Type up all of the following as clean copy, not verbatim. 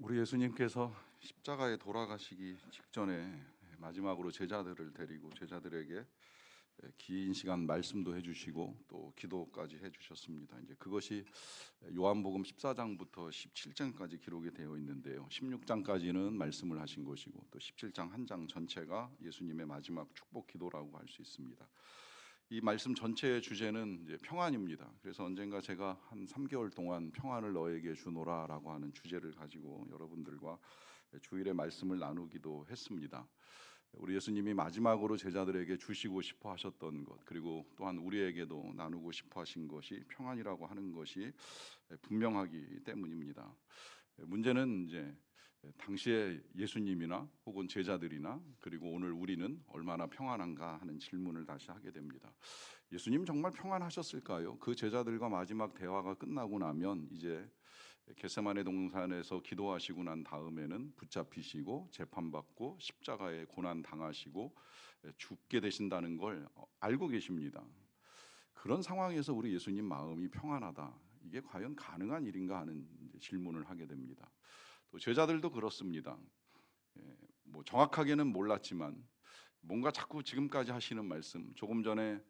우리 예수님께서 십자가에 돌아가시기 직전에 마지막으로 제자들을 데리고 제자들에게 긴 시간 말씀도 해주시고 또 기도까지 해주셨습니다. 이제 그것이 요한복음 14장부터 17장까지 기록이 되어 있는데요. 16장까지는 말씀을 하신 것이고 또 17장 한 장 전체가 예수님의 마지막 축복 기도라고 할 수 있습니다. 이 말씀 전체의 주제는 이제 평안입니다. 그래서 언젠가 제가 한 3개월 동안 평안을 너에게 주노라라고 하는 주제를 가지고 여러분들과 주일에 말씀을 나누기도 했습니다. 우리 예수님이 마지막으로 제자들에게 주시고 싶어 하셨던 것, 그리고 또한 우리에게도 나누고 싶어 하신 것이 평안이라고 하는 것이 분명하기 때문입니다. 문제는 이제 당시에 예수님이나 혹은 제자들이나 그리고 오늘 우리는 얼마나 평안한가 하는 질문을 다시 하게 됩니다. 예수님 정말 평안하셨을까요? 그 제자들과 마지막 대화가 끝나고 나면 이제 겟세마네 동산에서 기도하시고 난 다음에는 붙잡히시고 재판받고 십자가에 고난 당하시고 죽게 되신다는 걸 알고 계십니다. 그런 상황에서 우리 예수님 마음이 평안하다, 이게 과연 가능한 일인가 하는 질문을 하게 됩니다. 또 제자들도 그렇습니다. 뭐 정확하게는 몰랐지만 뭔가 자꾸 지금까지 하시는 말씀, 조금 전에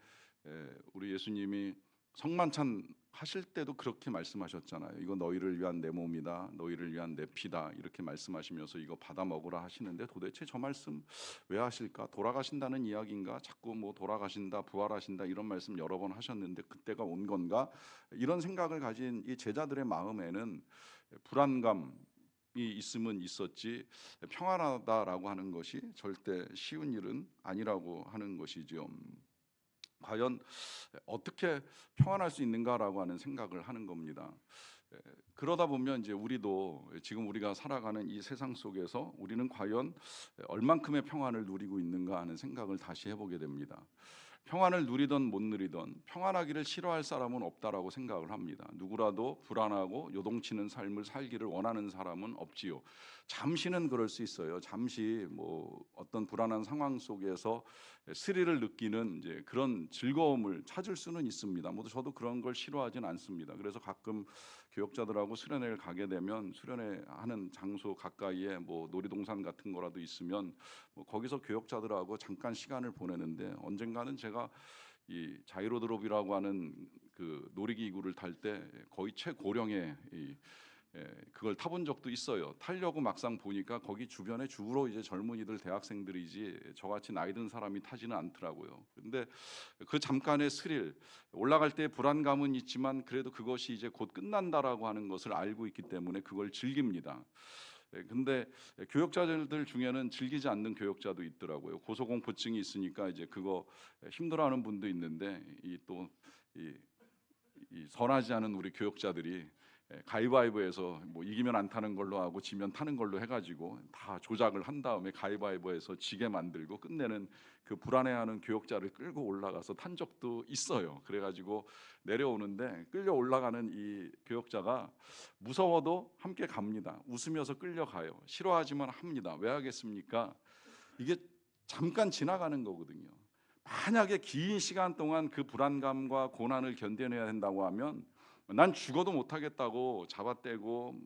우리 예수님이 성만찬 하실 때도 그렇게 말씀하셨잖아요. 이거 너희를 위한 내 몸이다, 너희를 위한 내 피다, 이렇게 말씀하시면서 이거 받아 먹으라 하시는데 도대체 저 말씀 왜 하실까? 돌아가신다는 이야기인가? 자꾸 뭐 돌아가신다, 부활하신다 이런 말씀 여러 번 하셨는데 그때가 온 건가? 이런 생각을 가진 이 제자들의 마음에는 불안감이 있으면 있었지 평안하다라고 하는 것이 절대 쉬운 일은 아니라고 하는 것이죠. 과연 어떻게 평안할 수 있는가라고 하는 생각을 하는 겁니다. 그러다 보면 이제 우리도 지금 우리가 살아가는 이 세상 속에서 우리는 과연 얼만큼의 평안을 누리고 있는가 하는 생각을 다시 해보게 됩니다. 평안을 누리던 못 누리던 평안하기를 싫어할 사람은 없다라고 생각을 합니다. 누구라도 불안하고 요동치는 삶을 살기를 원하는 사람은 없지요. 잠시는 그럴 수 있어요. 잠시 뭐 어떤 불안한 상황 속에서 스릴을 느끼는 이제 그런 즐거움을 찾을 수는 있습니다. 모두 저도 그런 걸 싫어하진 않습니다. 그래서 가끔 교역자들하고 수련회를 가게 되면 수련회 하는 장소 가까이에 뭐 놀이동산 같은 거라도 있으면 뭐 거기서 교역자들하고 잠깐 시간을 보내는데, 언젠가는 제가 이 자이로드롭이라고 하는 그 놀이기구를 탈 때 거의 최고령의 그걸 타본 적도 있어요. 타려고 막상 보니까 거기 주변에 주로 이제 젊은이들, 대학생들이지 저같이 나이 든 사람이 타지는 않더라고요. 근데 그 잠깐의 스릴, 올라갈 때 불안감은 있지만 그래도 그것이 이제 곧 끝난다라고 하는 것을 알고 있기 때문에 그걸 즐깁니다. 근데 교역자들 중에는 즐기지 않는 교역자도 있더라고요. 고소공포증이 있으니까 이제 그거 힘들어하는 분도 있는데 이 선하지 않은 우리 교역자들이 가위바위보에서 뭐 이기면 안 타는 걸로 하고 지면 타는 걸로 해가지고 다 조작을 한 다음에 가위바위보에서 지게 만들고 끝내는 그 불안해하는 교역자를 끌고 올라가서 탄 적도 있어요. 그래가지고 내려오는데 끌려 올라가는 이 교역자가 무서워도 함께 갑니다. 웃으면서 끌려가요. 싫어하지만 합니다. 왜 하겠습니까? 이게 잠깐 지나가는 거거든요. 만약에 긴 시간 동안 그 불안감과 고난을 견뎌내야 된다고 하면 난 죽어도 못하겠다고 잡아떼고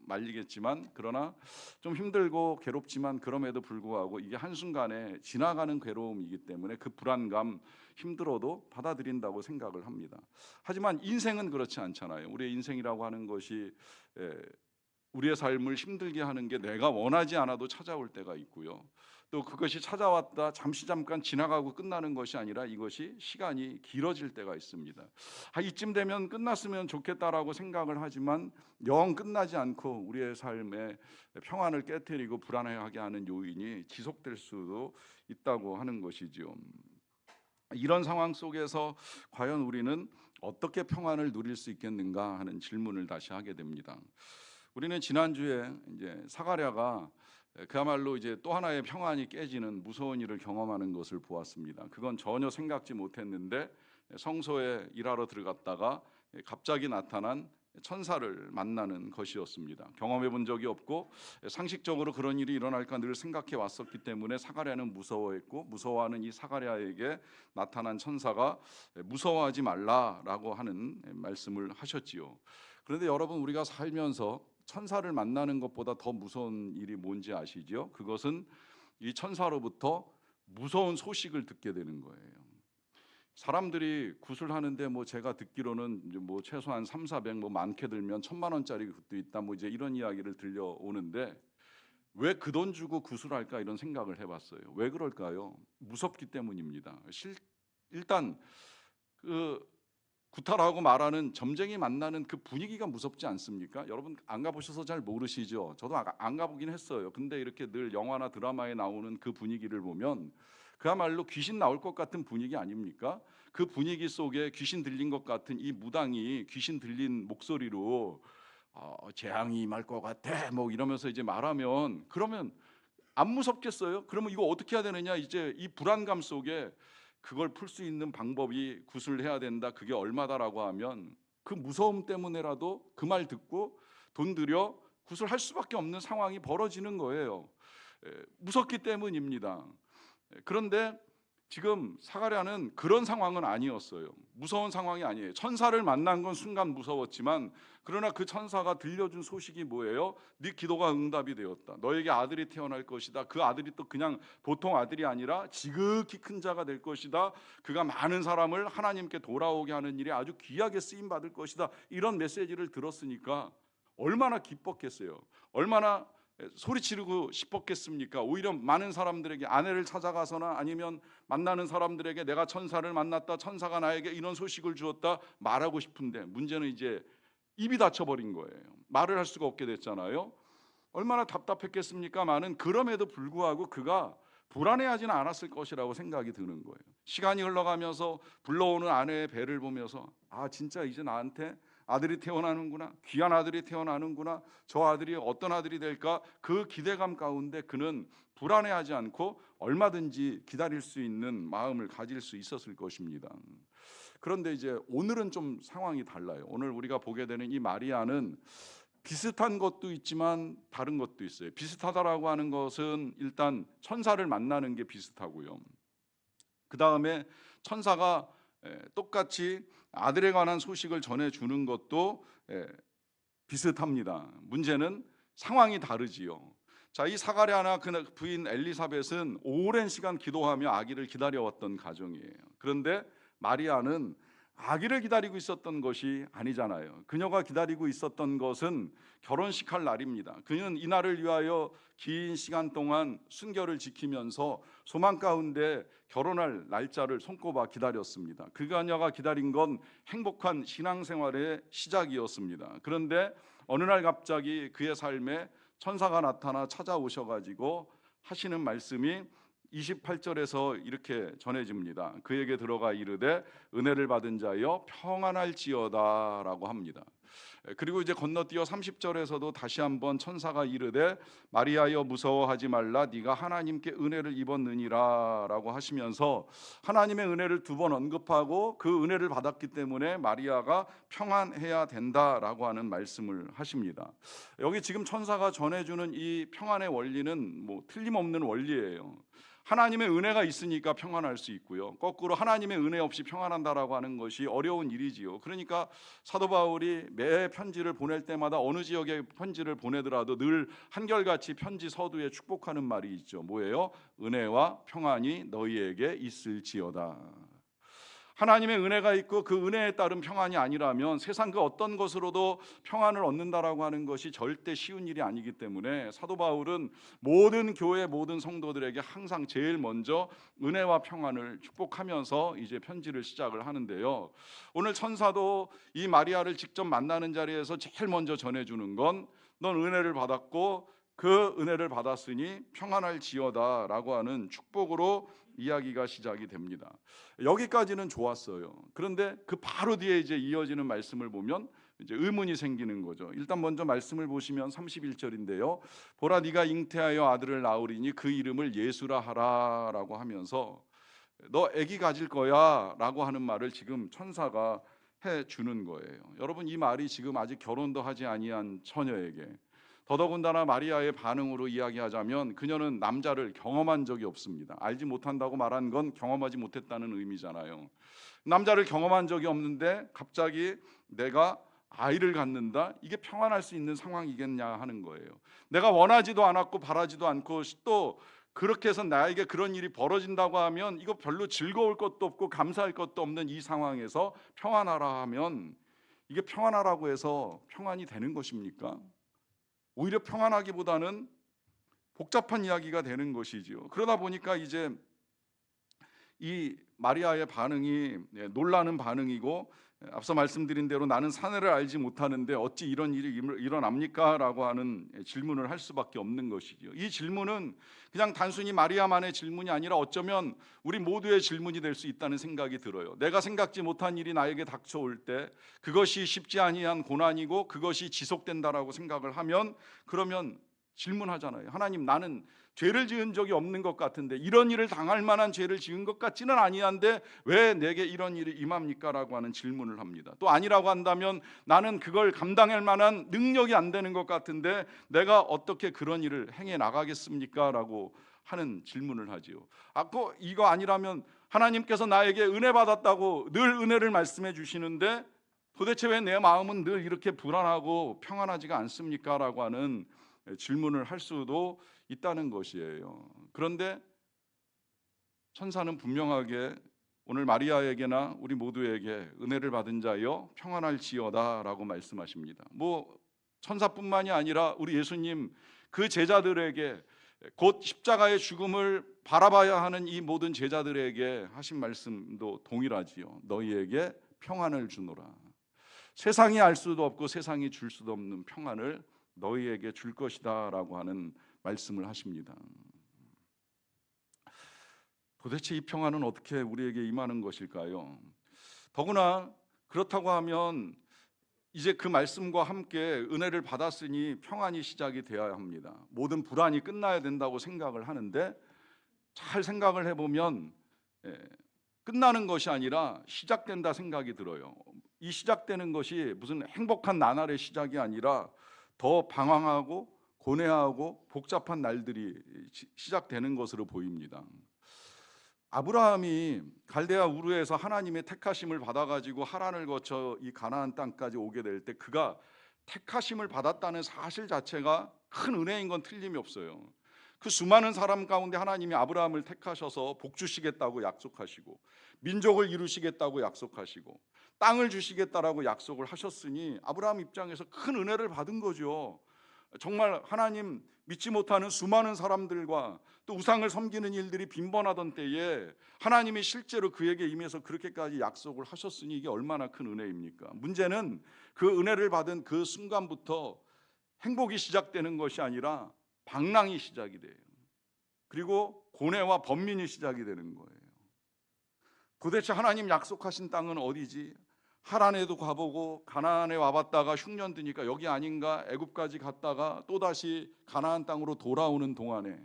말리겠지만, 그러나 좀 힘들고 괴롭지만 그럼에도 불구하고 이게 한순간에 지나가는 괴로움이기 때문에 그 불안감, 힘들어도 받아들인다고 생각을 합니다. 하지만 인생은 그렇지 않잖아요. 우리의 인생이라고 하는 것이 우리의 삶을 힘들게 하는 게 내가 원하지 않아도 찾아올 때가 있고요. 또 그것이 찾아왔다 잠깐 지나가고 끝나는 것이 아니라 이것이 시간이 길어질 때가 있습니다. 이쯤 되면 끝났으면 좋겠다라고 생각을 하지만 영 끝나지 않고 우리의 삶에 평안을 깨트리고 불안해하게 하는 요인이 지속될 수도 있다고 하는 것이죠. 이런 상황 속에서 과연 우리는 어떻게 평안을 누릴 수 있겠는가 하는 질문을 다시 하게 됩니다. 우리는 지난주에 이제 사가랴가 그야말로 이제 또 하나의 평안이 깨지는 무서운 일을 경험하는 것을 보았습니다. 그건 전혀 생각지 못했는데 성소에 일하러 들어갔다가 갑자기 나타난 천사를 만나는 것이었습니다. 경험해 본 적이 없고 상식적으로 그런 일이 일어날까 늘 생각해 왔었기 때문에 사가랴는 무서워했고, 무서워하는 이 사가랴에게 나타난 천사가 무서워하지 말라라고 하는 말씀을 하셨지요. 그런데 여러분, 우리가 살면서 천사를 만나는 것보다 더 무서운 일이 뭔지 아시죠? 그것은 이 천사로부터 무서운 소식을 듣게 되는 거예요. 사람들이 구슬하는데 뭐 제가 듣기로는 이제 뭐 최소한 300~400 뭐 많게 들면 1,000만 원짜리 굿도 있다 뭐 이제 이런 이야기를 들려오는데 왜 그 돈 주고 구슬할까 이런 생각을 해봤어요. 왜 그럴까요? 무섭기 때문입니다. 일단 그 구타라고 말하는 점쟁이 만나는 그 분위기가 무섭지 않습니까? 여러분 안 가보셔서 잘 모르시죠? 저도 안 가보긴 했어요. 근데 이렇게 늘 영화나 드라마에 나오는 그 분위기를 보면 그야말로 귀신 나올 것 같은 분위기 아닙니까? 그 분위기 속에 귀신 들린 것 같은 이 무당이 귀신 들린 목소리로 재앙이 임할 것 같아 뭐 이러면서 이제 말하면 그러면 안 무섭겠어요? 그러면 이거 어떻게 해야 되느냐? 이제 이 불안감 속에 그걸 풀 수 있는 방법이 구슬해야 된다. 그게 얼마다라고 하면 그 무서움 때문에라도 그 말 듣고 돈 들여 구슬할 수밖에 없는 상황이 벌어지는 거예요. 무섭기 때문입니다. 그런데 지금 사가랴는 그런 상황은 아니었어요. 무서운 상황이 아니에요. 천사를 만난 건 순간 무서웠지만 그러나 그 천사가 들려준 소식이 뭐예요? 네 기도가 응답이 되었다. 너에게 아들이 태어날 것이다. 그 아들이 또 그냥 보통 아들이 아니라 지극히 큰 자가 될 것이다. 그가 많은 사람을 하나님께 돌아오게 하는 일에 아주 귀하게 쓰임 받을 것이다. 이런 메시지를 들었으니까 얼마나 기뻤겠어요. 얼마나 소리 지르고 싶었겠습니까? 오히려 많은 사람들에게 아내를 찾아가서나 아니면 만나는 사람들에게 내가 천사를 만났다, 천사가 나에게 이런 소식을 주었다 말하고 싶은데 문제는 이제 입이 닫혀버린 거예요. 말을 할 수가 없게 됐잖아요. 얼마나 답답했겠습니까마는 그럼에도 불구하고 그가 불안해하지는 않았을 것이라고 생각이 드는 거예요. 시간이 흘러가면서 불러오는 아내의 배를 보면서 진짜 이제 나한테 아들이 태어나는구나, 귀한 아들이 태어나는구나, 저 아들이 어떤 아들이 될까, 그 기대감 가운데 그는 불안해하지 않고 얼마든지 기다릴 수 있는 마음을 가질 수 있었을 것입니다. 그런데 이제 오늘은 좀 상황이 달라요. 오늘 우리가 보게 되는 이 마리아는 비슷한 것도 있지만 다른 것도 있어요. 비슷하다라고 하는 것은 일단 천사를 만나는 게 비슷하고요. 그 다음에 천사가 똑같이 아들에 관한 소식을 전해주는 것도 비슷합니다. 문제는 상황이 다르지요. 자, 이 사가랴나 그 부인 엘리사벳은 오랜 시간 기도하며 아기를 기다려왔던 가정이에요. 그런데 마리아는 아기를 기다리고 있었던 것이 아니잖아요. 그녀가 기다리고 있었던 것은 결혼식 할 날입니다. 그녀는 이 날을 위하여 긴 시간 동안 순결을 지키면서 소망 가운데 결혼할 날짜를 손꼽아 기다렸습니다. 그녀가 기다린 건 행복한 신앙생활의 시작이었습니다. 그런데 어느 날 갑자기 그의 삶에 천사가 나타나 찾아오셔가지고 하시는 말씀이 28절에서 이렇게 전해집니다. 그에게 들어가 이르되 은혜를 받은 자여 평안할지어다 라고 합니다. 그리고 이제 건너뛰어 30절에서도 다시 한번 천사가 이르되 마리아여 무서워하지 말라 네가 하나님께 은혜를 입었느니라 라고 하시면서 하나님의 은혜를 두 번 언급하고 그 은혜를 받았기 때문에 마리아가 평안해야 된다라고 하는 말씀을 하십니다. 여기 지금 천사가 전해주는 이 평안의 원리는 뭐 틀림없는 원리예요. 하나님의 은혜가 있으니까 평안할 수 있고요. 거꾸로 하나님의 은혜 없이 평안한다라고 하는 것이 어려운 일이지요. 그러니까 사도 바울이 매 편지를 보낼 때마다 어느 지역에 편지를 보내더라도 늘 한결같이 편지 서두에 축복하는 말이 있죠. 뭐예요? 은혜와 평안이 너희에게 있을지어다. 하나님의 은혜가 있고 그 은혜에 따른 평안이 아니라면 세상 그 어떤 것으로도 평안을 얻는다라고 하는 것이 절대 쉬운 일이 아니기 때문에 사도 바울은 모든 교회 모든 성도들에게 항상 제일 먼저 은혜와 평안을 축복하면서 이제 편지를 시작을 하는데요. 오늘 천사도 이 마리아를 직접 만나는 자리에서 제일 먼저 전해주는 건 넌 은혜를 받았고 그 은혜를 받았으니 평안할지어다 라고 하는 축복으로 이야기가 시작이 됩니다. 여기까지는 좋았어요. 그런데 그 바로 뒤에 이제 이어지는 말씀을 보면 이제 의문이 생기는 거죠. 일단 먼저 말씀을 보시면 31절인데요. 보라 네가 잉태하여 아들을 낳으리니 그 이름을 예수라 하라라고 하면서 너 아기 가질 거야 라고 하는 말을 지금 천사가 해 주는 거예요. 여러분 이 말이 지금 아직 결혼도 하지 아니한 처녀에게 더더군다나 마리아의 반응으로 이야기하자면 그녀는 남자를 경험한 적이 없습니다. 알지 못한다고 말한 건 경험하지 못했다는 의미잖아요. 남자를 경험한 적이 없는데 갑자기 내가 아이를 갖는다? 이게 평안할 수 있는 상황이겠냐 하는 거예요. 내가 원하지도 않았고 바라지도 않고 또 그렇게 해서 나에게 그런 일이 벌어진다고 하면 이거 별로 즐거울 것도 없고 감사할 것도 없는 이 상황에서 평안하라 하면 이게 평안하라고 해서 평안이 되는 것입니까? 오히려 평안하기보다는 복잡한 이야기가 되는 것이지요. 그러다 보니까 이제 이 마리아의 반응이 놀라는 반응이고, 앞서 말씀드린 대로 나는 사내를 알지 못하는데 어찌 이런 일이 일어납니까? 라고 하는 질문을 할 수밖에 없는 것이죠. 이 질문은 그냥 단순히 마리아만의 질문이 아니라 어쩌면 우리 모두의 질문이 될 수 있다는 생각이 들어요. 내가 생각지 못한 일이 나에게 닥쳐올 때 그것이 쉽지 아니한 고난이고 그것이 지속된다라고 생각을 하면, 그러면 질문하잖아요. 하나님, 나는 죄를 지은 적이 없는 것 같은데, 이런 일을 당할 만한 죄를 지은 것 같지는 아니한데 왜 내게 이런 일이 임합니까? 라고 하는 질문을 합니다. 또 아니라고 한다면 나는 그걸 감당할 만한 능력이 안 되는 것 같은데 내가 어떻게 그런 일을 행해 나가겠습니까? 라고 하는 질문을 하지요. 이거 아니라면 하나님께서 나에게 은혜 받았다고 늘 은혜를 말씀해 주시는데 도대체 왜 내 마음은 늘 이렇게 불안하고 평안하지가 않습니까? 라고 하는 질문을 할 수도 있다는 것이에요. 그런데 천사는 분명하게 오늘 마리아에게나 우리 모두에게 은혜를 받은 자여 평안할지어다 라고 말씀하십니다. 천사뿐만이 아니라 우리 예수님 그 제자들에게, 곧 십자가의 죽음을 바라봐야 하는 이 모든 제자들에게 하신 말씀도 동일하지요. 너희에게 평안을 주노라. 세상이 알 수도 없고 세상이 줄 수도 없는 평안을 너희에게 줄 것이다 라고 하는 말씀을 하십니다. 도대체 이 평안은 어떻게 우리에게 임하는 것일까요? 더구나 그렇다고 하면 이제 그 말씀과 함께 은혜를 받았으니 평안이 시작이 되어야 합니다. 모든 불안이 끝나야 된다고 생각을 하는데, 잘 생각을 해보면 끝나는 것이 아니라 시작된다 생각이 들어요. 이 시작되는 것이 무슨 행복한 나날의 시작이 아니라 더 방황하고 고뇌하고 복잡한 날들이 시작되는 것으로 보입니다. 아브라함이 갈대아 우르에서 하나님의 택하심을 받아가지고 하란을 거쳐 이 가나안 땅까지 오게 될 때 그가 택하심을 받았다는 사실 자체가 큰 은혜인 건 틀림이 없어요. 그 수많은 사람 가운데 하나님이 아브라함을 택하셔서 복 주시겠다고 약속하시고 민족을 이루시겠다고 약속하시고 땅을 주시겠다라고 약속을 하셨으니 아브라함 입장에서 큰 은혜를 받은 거죠. 정말 하나님 믿지 못하는 수많은 사람들과 또 우상을 섬기는 일들이 빈번하던 때에 하나님이 실제로 그에게 임해서 그렇게까지 약속을 하셨으니 이게 얼마나 큰 은혜입니까? 문제는 그 은혜를 받은 그 순간부터 행복이 시작되는 것이 아니라 방랑이 시작이 돼요. 그리고 고뇌와 번민이 시작이 되는 거예요. 도대체 하나님 약속하신 땅은 어디지? 하란에도 가보고 가나안에 와봤다가 흉년 드니까 여기 아닌가, 애굽까지 갔다가 또다시 가나안 땅으로 돌아오는 동안에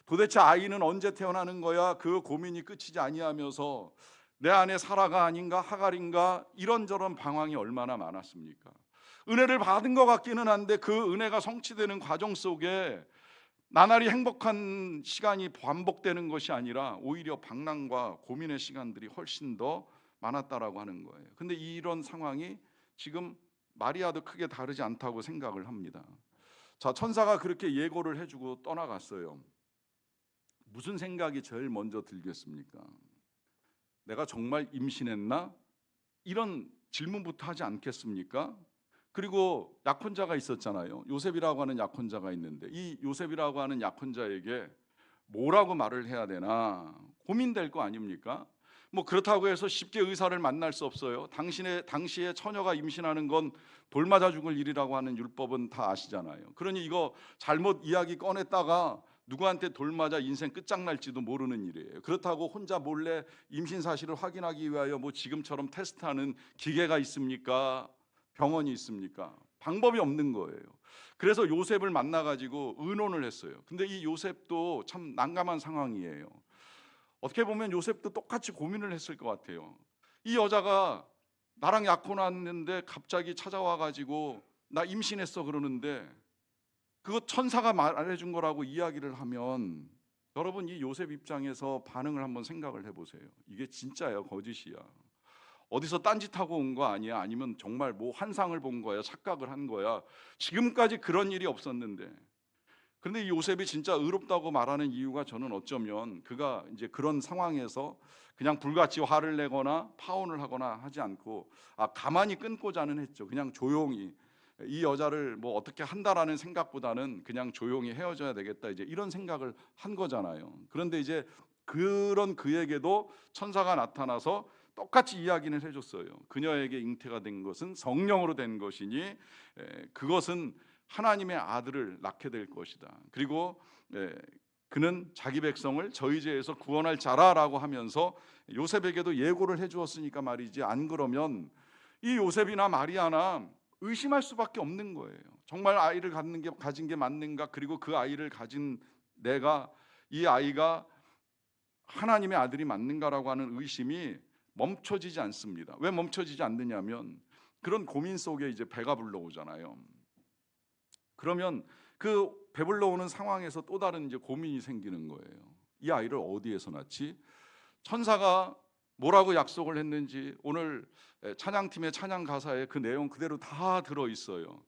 도대체 아이는 언제 태어나는 거야? 그 고민이 끝이지 아니하면서 내 안에 사라가 아닌가, 하갈인가, 이런저런 방황이 얼마나 많았습니까? 은혜를 받은 것 같기는 한데 그 은혜가 성취되는 과정 속에 나날이 행복한 시간이 반복되는 것이 아니라 오히려 방랑과 고민의 시간들이 훨씬 더 많았다라고 하는 거예요. 근데 이런 상황이 지금 마리아도 크게 다르지 않다고 생각을 합니다. 자, 천사가 그렇게 예고를 해주고 떠나갔어요. 무슨 생각이 제일 먼저 들겠습니까? 내가 정말 임신했나? 이런 질문부터 하지 않겠습니까? 그리고 약혼자가 있었잖아요. 요셉이라고 하는 약혼자가 있는데 이 요셉이라고 하는 약혼자에게 뭐라고 말을 해야 되나 고민될 거 아닙니까? 그렇다고 해서 쉽게 의사를 만날 수 없어요. 당시에 처녀가 임신하는 건 돌 맞아 죽을 일이라고 하는 율법은 다 아시잖아요. 그러니 이거 잘못 이야기 꺼냈다가 누구한테 돌 맞아 인생 끝장날지도 모르는 일이에요. 그렇다고 혼자 몰래 임신 사실을 확인하기 위하여 지금처럼 테스트하는 기계가 있습니까? 병원이 있습니까? 방법이 없는 거예요. 그래서 요셉을 만나가지고 의논을 했어요. 근데 이 요셉도 참 난감한 상황이에요. 어떻게 보면 요셉도 똑같이 고민을 했을 것 같아요. 이 여자가 나랑 약혼했는데 갑자기 찾아와가지고 나 임신했어 그러는데 그거 천사가 말해준 거라고 이야기를 하면, 여러분 이 요셉 입장에서 반응을 한번 생각을 해보세요. 이게 진짜야 거짓이야? 어디서 딴짓하고 온 거 아니야? 아니면 정말 뭐 환상을 본 거야? 착각을 한 거야? 지금까지 그런 일이 없었는데. 그런데 이 요셉이 진짜 의롭다고 말하는 이유가 저는 어쩌면 그가 이제 그런 상황에서 그냥 불같이 화를 내거나 파혼을 하거나 하지 않고 가만히 끊고자는 했죠. 그냥 조용히 이 여자를 뭐 어떻게 한다라는 생각보다는 그냥 조용히 헤어져야 되겠다, 이제 이런 생각을 한 거잖아요. 그런데 이제 그런 그에게도 천사가 나타나서 똑같이 이야기를 해줬어요. 그녀에게 잉태가 된 것은 성령으로 된 것이니 그것은 하나님의 아들을 낳게 될 것이다. 그리고 그는 자기 백성을 저희 죄에서 구원할 자라라고 하면서 요셉에게도 예고를 해주었으니까 말이지, 안 그러면 이 요셉이나 마리아나 의심할 수밖에 없는 거예요. 정말 아이를 가진 게 맞는가? 그리고 그 아이를 가진 내가, 이 아이가 하나님의 아들이 맞는가라고 하는 의심이 멈춰지지 않습니다. 왜 멈춰지지 않느냐면 그런 고민 속에 이제 배가 불러오잖아요. 그러면 그 배불러 오는 상황에서 또 다른 이제 고민이 생기는 거예요. 이 아이를 어디에서 낳지? 천사가 뭐라고 약속을 했는지 오늘 찬양팀의 찬양 가사에 그 내용 그대로 다 들어 있어요.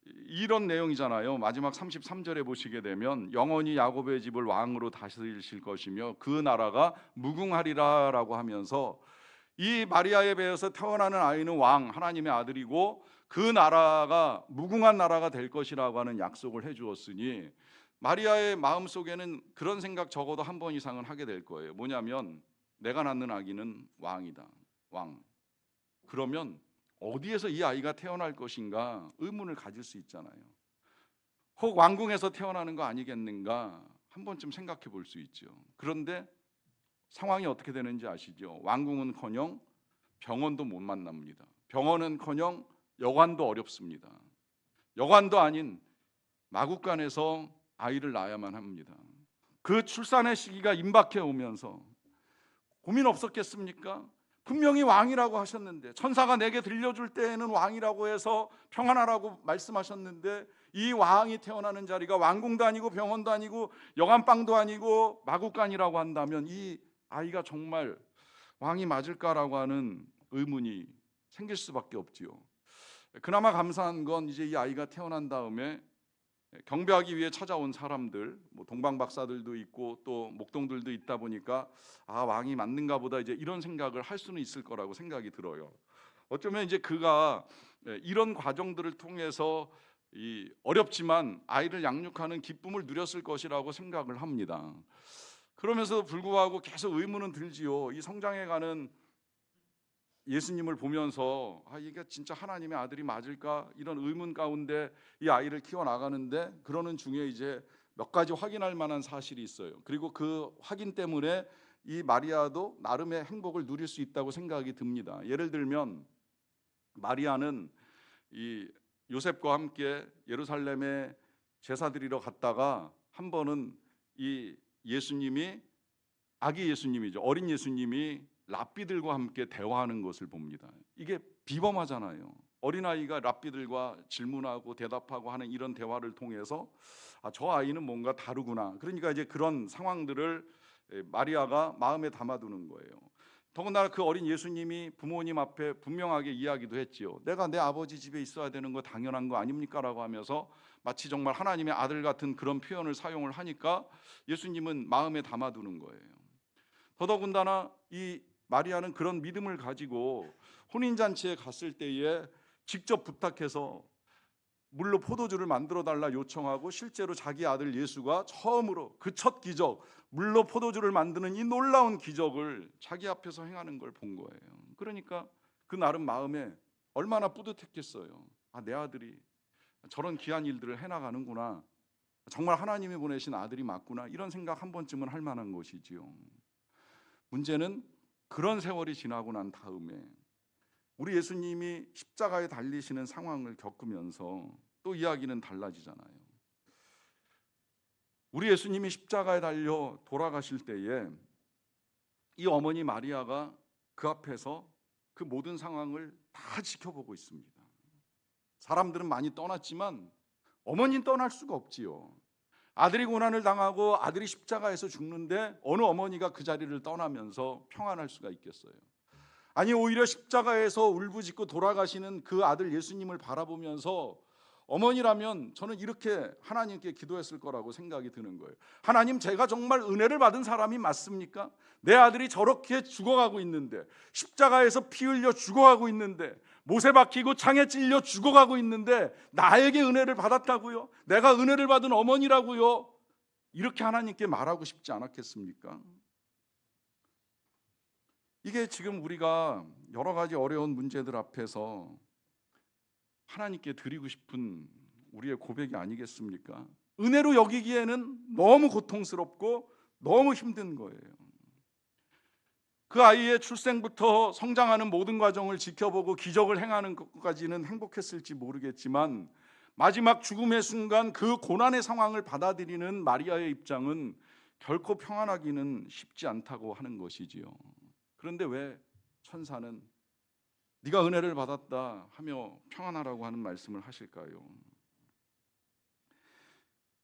이런 내용이잖아요. 마지막 33절에 보시게 되면 영원히 야곱의 집을 왕으로 다스리실 것이며 그 나라가 무궁하리라라고 하면서 이 마리아의 배에서 태어나는 아이는 왕, 하나님의 아들이고 그 나라가 무궁한 나라가 될 것이라고 하는 약속을 해주었으니 마리아의 마음속에는 그런 생각 적어도 한 번 이상은 하게 될 거예요. 뭐냐면 내가 낳는 아기는 왕이다, 왕. 그러면 어디에서 이 아이가 태어날 것인가 의문을 가질 수 있잖아요. 혹 왕궁에서 태어나는 거 아니겠는가 한 번쯤 생각해 볼 수 있죠. 그런데 상황이 어떻게 되는지 아시죠? 왕궁은커녕 병원도 못 만납니다. 병원은커녕 여관도 어렵습니다. 여관도 아닌 마구간에서 아이를 낳아야만 합니다. 그 출산의 시기가 임박해 오면서 고민 없었겠습니까? 분명히 왕이라고 하셨는데, 천사가 내게 들려줄 때에는 왕이라고 해서 평안하라고 말씀하셨는데, 이 왕이 태어나는 자리가 왕궁도 아니고 병원도 아니고 여관방도 아니고 마구간이라고 한다면 이 아이가 정말 왕이 맞을까라고 하는 의문이 생길 수밖에 없지요. 그나마 감사한 건 이제 이 아이가 태어난 다음에 경배하기 위해 찾아온 사람들, 뭐 동방 박사들도 있고 또 목동들도 있다 보니까 왕이 맞는가 보다, 이제 이런 생각을 할 수는 있을 거라고 생각이 들어요. 어쩌면 이제 그가 이런 과정들을 통해서 이 어렵지만 아이를 양육하는 기쁨을 누렸을 것이라고 생각을 합니다. 그러면서도 불구하고 계속 의문은 들지요. 이 성장해가는 예수님을 보면서 이게 진짜 하나님의 아들이 맞을까? 이런 의문 가운데 이 아이를 키워나가는데, 그러는 중에 이제 몇 가지 확인할 만한 사실이 있어요. 그리고 그 확인 때문에 이 마리아도 나름의 행복을 누릴 수 있다고 생각이 듭니다. 예를 들면 마리아는 이 요셉과 함께 예루살렘에 제사 드리러 갔다가 한 번은 이 예수님이, 아기 예수님이죠, 어린 예수님이 랍비들과 함께 대화하는 것을 봅니다. 이게 비범하잖아요. 어린아이가 랍비들과 질문하고 대답하고 하는 이런 대화를 통해서 저 아이는 뭔가 다르구나. 그러니까 이제 그런 상황들을 마리아가 마음에 담아두는 거예요. 더군다나 그 어린 예수님이 부모님 앞에 분명하게 이야기도 했지요. 내가 내 아버지 집에 있어야 되는 거 당연한 거 아닙니까? 라고 하면서 마치 정말 하나님의 아들 같은 그런 표현을 사용을 하니까 예수님은 마음에 담아두는 거예요. 더더군다나 이 마리아는 그런 믿음을 가지고 혼인잔치에 갔을 때에 직접 부탁해서 물로 포도주를 만들어 달라 요청하고, 실제로 자기 아들 예수가 처음으로 그 첫 기적, 물로 포도주를 만드는 이 놀라운 기적을 자기 앞에서 행하는 걸 본 거예요. 그러니까 그 나름 마음에 얼마나 뿌듯했겠어요. 내 아들이 저런 귀한 일들을 해나가는구나, 정말 하나님이 보내신 아들이 맞구나, 이런 생각 한 번쯤은 할 만한 것이지요. 문제는 그런 세월이 지나고 난 다음에 우리 예수님이 십자가에 달리시는 상황을 겪으면서 또 이야기는 달라지잖아요. 우리 예수님이 십자가에 달려 돌아가실 때에 이 어머니 마리아가 그 앞에서 그 모든 상황을 다 지켜보고 있습니다. 사람들은 많이 떠났지만 어머니는 떠날 수가 없지요. 아들이 고난을 당하고 아들이 십자가에서 죽는데 어느 어머니가 그 자리를 떠나면서 평안할 수가 있겠어요? 아니 오히려 십자가에서 울부짖고 돌아가시는 그 아들 예수님을 바라보면서 어머니라면 저는 이렇게 하나님께 기도했을 거라고 생각이 드는 거예요. 하나님, 제가 정말 은혜를 받은 사람이 맞습니까? 내 아들이 저렇게 죽어가고 있는데, 십자가에서 피 흘려 죽어가고 있는데, 못에 박히고 창에 찔려 죽어가고 있는데 나에게 은혜를 받았다고요? 내가 은혜를 받은 어머니라고요? 이렇게 하나님께 말하고 싶지 않았겠습니까? 이게 지금 우리가 여러 가지 어려운 문제들 앞에서 하나님께 드리고 싶은 우리의 고백이 아니겠습니까? 은혜로 여기기에는 너무 고통스럽고 너무 힘든 거예요. 그 아이의 출생부터 성장하는 모든 과정을 지켜보고 기적을 행하는 것까지는 행복했을지 모르겠지만 마지막 죽음의 순간 그 고난의 상황을 받아들이는 마리아의 입장은 결코 평안하기는 쉽지 않다고 하는 것이지요. 그런데 왜 천사는 네가 은혜를 받았다 하며 평안하라고 하는 말씀을 하실까요?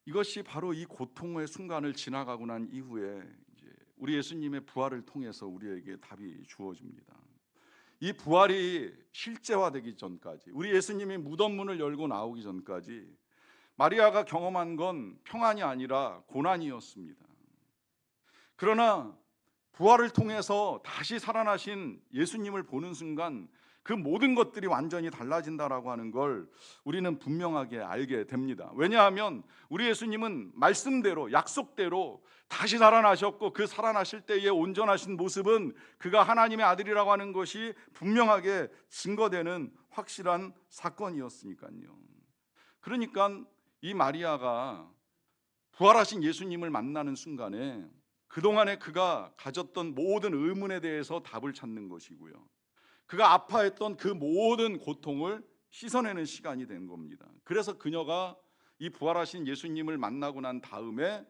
이것이 바로 이 고통의 순간을 지나가고 난 이후에 이제 우리 예수님의 부활을 통해서 우리에게 답이 주어집니다. 이 부활이 실제화되기 전까지, 우리 예수님이 무덤 문을 열고 나오기 전까지 마리아가 경험한 건 평안이 아니라 고난이었습니다. 그러나 부활을 통해서 다시 살아나신 예수님을 보는 순간 그 모든 것들이 완전히 달라진다라고 하는 걸 우리는 분명하게 알게 됩니다. 왜냐하면 우리 예수님은 말씀대로, 약속대로 다시 살아나셨고, 그 살아나실 때의 온전하신 모습은 그가 하나님의 아들이라고 하는 것이 분명하게 증거되는 확실한 사건이었으니까요. 그러니까 이 마리아가 부활하신 예수님을 만나는 순간에 그동안에 그가 가졌던 모든 의문에 대해서 답을 찾는 것이고요, 그가 아파했던 그 모든 고통을 씻어내는 시간이 된 겁니다. 그래서 그녀가 이 부활하신 예수님을 만나고 난 다음에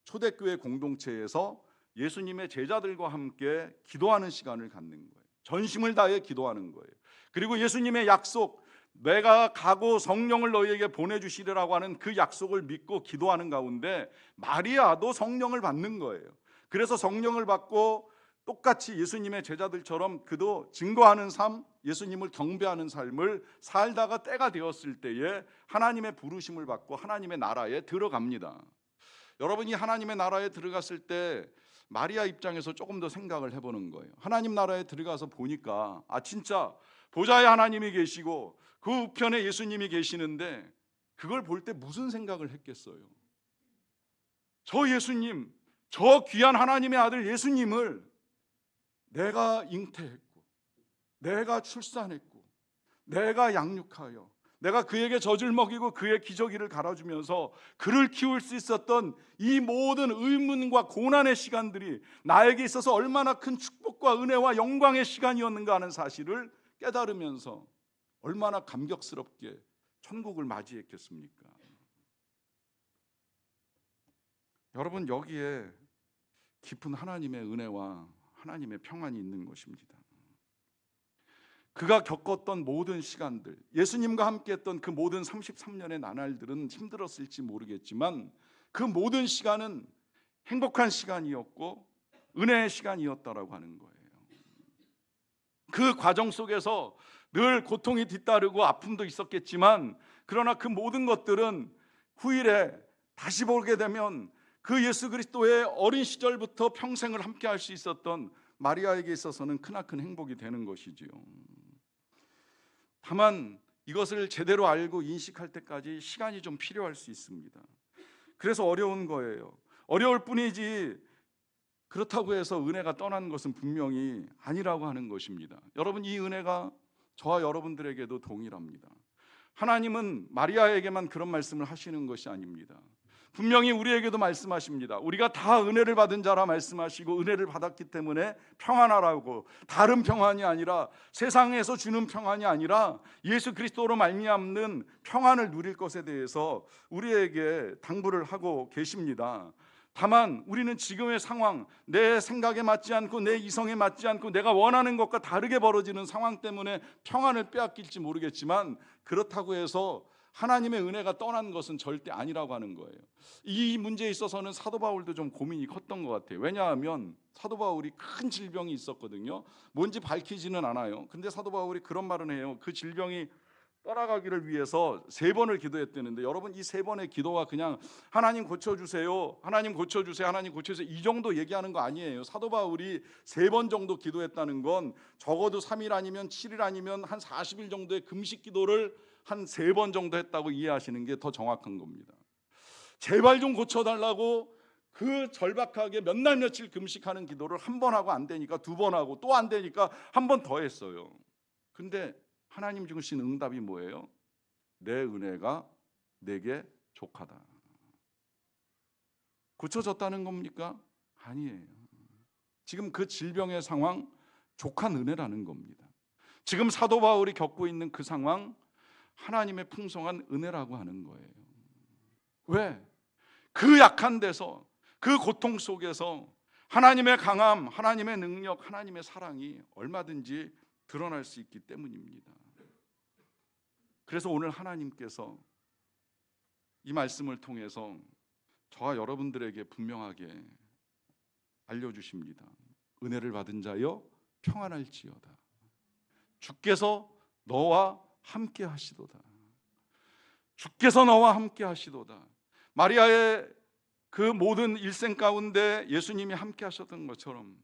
초대교회 공동체에서 예수님의 제자들과 함께 기도하는 시간을 갖는 거예요. 전심을 다해 기도하는 거예요. 그리고 예수님의 약속, 내가 가고 성령을 너희에게 보내주시리라고 하는 그 약속을 믿고 기도하는 가운데 마리아도 성령을 받는 거예요. 그래서 성령을 받고 똑같이 예수님의 제자들처럼 그도 증거하는 삶, 예수님을 경배하는 삶을 살다가 때가 되었을 때에 하나님의 부르심을 받고 하나님의 나라에 들어갑니다. 여러분이 하나님의 나라에 들어갔을 때 마리아 입장에서 조금 더 생각을 해보는 거예요. 하나님 나라에 들어가서 보니까 진짜 보좌에 하나님이 계시고 그 우편에 예수님이 계시는데, 그걸 볼 때 무슨 생각을 했겠어요? 저 예수님, 저 귀한 하나님의 아들 예수님을 내가 잉태했고, 내가 출산했고, 내가 양육하여, 내가 그에게 젖을 먹이고 그의 기저귀를 갈아주면서 그를 키울 수 있었던 이 모든 의문과 고난의 시간들이 나에게 있어서 얼마나 큰 축복과 은혜와 영광의 시간이었는가 하는 사실을 깨달으면서 얼마나 감격스럽게 천국을 맞이했겠습니까? 여러분, 여기에 깊은 하나님의 은혜와 하나님의 평안이 있는 것입니다. 그가 겪었던 모든 시간들, 예수님과 함께했던 그 모든 33년의 나날들은 힘들었을지 모르겠지만 그 모든 시간은 행복한 시간이었고 은혜의 시간이었다라고 하는 거예요. 그 과정 속에서 늘 고통이 뒤따르고 아픔도 있었겠지만, 그러나 그 모든 것들은 후일에 다시 보게 되면 그 예수 그리스도의 어린 시절부터 평생을 함께 할 수 있었던 마리아에게 있어서는 크나큰 행복이 되는 것이지요. 다만 이것을 제대로 알고 인식할 때까지 시간이 좀 필요할 수 있습니다. 그래서 어려운 거예요. 어려울 뿐이지 그렇다고 해서 은혜가 떠난 것은 분명히 아니라고 하는 것입니다. 여러분, 이 은혜가 저와 여러분들에게도 동일합니다. 하나님은 마리아에게만 그런 말씀을 하시는 것이 아닙니다. 분명히 우리에게도 말씀하십니다. 우리가 다 은혜를 받은 자라 말씀하시고, 은혜를 받았기 때문에 평안하라고, 다른 평안이 아니라 세상에서 주는 평안이 아니라 예수 그리스도로 말미암는 평안을 누릴 것에 대해서 우리에게 당부를 하고 계십니다. 다만 우리는 지금의 상황, 내 생각에 맞지 않고 내 이성에 맞지 않고 내가 원하는 것과 다르게 벌어지는 상황 때문에 평안을 빼앗길지 모르겠지만, 그렇다고 해서 하나님의 은혜가 떠난 것은 절대 아니라고 하는 거예요. 이 문제에 있어서는 사도 바울도 좀 고민이 컸던 것 같아요. 왜냐하면 사도 바울이 큰 질병이 있었거든요. 뭔지 밝히지는 않아요. 근데 사도 바울이 그런 말은 해요. 그 질병이 떠나가기를 위해서 3번을 기도했다는데, 여러분 이 3번의 기도가 그냥 하나님 고쳐주세요, 하나님 고쳐주세요, 하나님 고쳐주세요 이 정도 얘기하는 거 아니에요. 사도 바울이 3번 정도 기도했다는 건 적어도 3일 아니면 7일 아니면 한 40일 정도의 금식 기도를 한 3번 정도 했다고 이해하시는 게 더 정확한 겁니다. 제발 좀 고쳐달라고 그 절박하게 몇 날 며칠 금식하는 기도를 1번 하고 안 되니까 2번 하고 또 안 되니까 1번 더 했어요. 근데 하나님 주신 응답이 뭐예요? 내 은혜가 내게 족하다. 고쳐졌다는 겁니까? 아니에요. 지금 그 질병의 상황, 족한 은혜라는 겁니다. 지금 사도 바울이 겪고 있는 그 상황, 하나님의 풍성한 은혜라고 하는 거예요. 왜? 그 약한 데서, 그 고통 속에서 하나님의 강함, 하나님의 능력, 하나님의 사랑이 얼마든지 드러날 수 있기 때문입니다. 그래서 오늘 하나님께서 이 말씀을 통해서 저와 여러분들에게 분명하게 알려주십니다. 은혜를 받은 자여 평안할지어다. 주께서 너와 함께 하시도다. 주께서 너와 함께 하시도다. 마리아의 그 모든 일생 가운데 예수님이 함께 하셨던 것처럼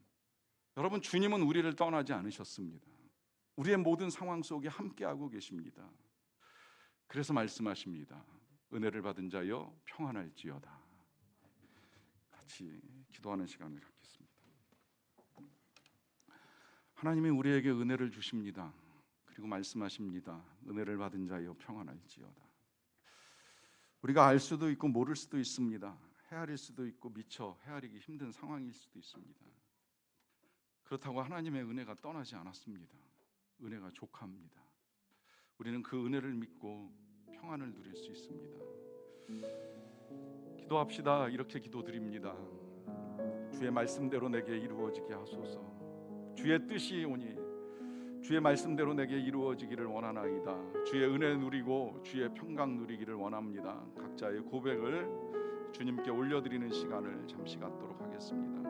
여러분, 주님은 우리를 떠나지 않으셨습니다. 우리의 모든 상황 속에 함께하고 계십니다. 그래서 말씀하십니다. 은혜를 받은 자여 평안할지어다. 같이 기도하는 시간을 갖겠습니다. 하나님이 우리에게 은혜를 주십니다. 그리고 말씀하십니다. 은혜를 받은 자여 평안할지어다. 우리가 알 수도 있고 모를 수도 있습니다. 헤아릴 수도 있고 미처 헤아리기 힘든 상황일 수도 있습니다. 그렇다고 하나님의 은혜가 떠나지 않았습니다. 은혜가 족합니다. 우리는 그 은혜를 믿고 평안을 누릴 수 있습니다. 기도합시다. 이렇게 기도드립니다. 주의 말씀대로 내게 이루어지게 하소서. 주의 뜻이 오니 주의 말씀대로 내게 이루어지기를 원하나이다. 주의 은혜 누리고 주의 평강 누리기를 원합니다. 각자의 고백을 주님께 올려드리는 시간을 잠시 갖도록 하겠습니다.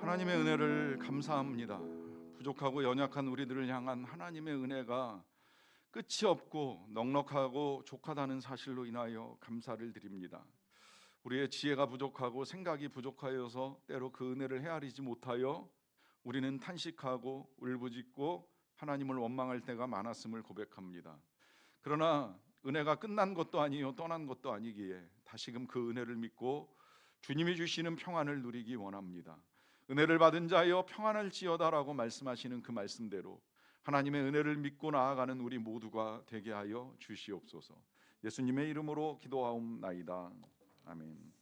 하나님의 은혜를 감사합니다. 부족하고 연약한 우리들을 향한 하나님의 은혜가 끝이 없고 넉넉하고 족하다는 사실로 인하여 감사를 드립니다. 우리의 지혜가 부족하고 생각이 부족하여서 때로 그 은혜를 헤아리지 못하여 우리는 탄식하고 울부짖고 하나님을 원망할 때가 많았음을 고백합니다. 그러나 은혜가 끝난 것도 아니요 떠난 것도 아니기에 다시금 그 은혜를 믿고 주님이 주시는 평안을 누리기 원합니다. 은혜를 받은 자여 평안할지어다라고 말씀하시는 그 말씀대로 하나님의 은혜를 믿고 나아가는 우리 모두가 되게 하여 주시옵소서. 예수님의 이름으로 기도하옵나이다. 아멘.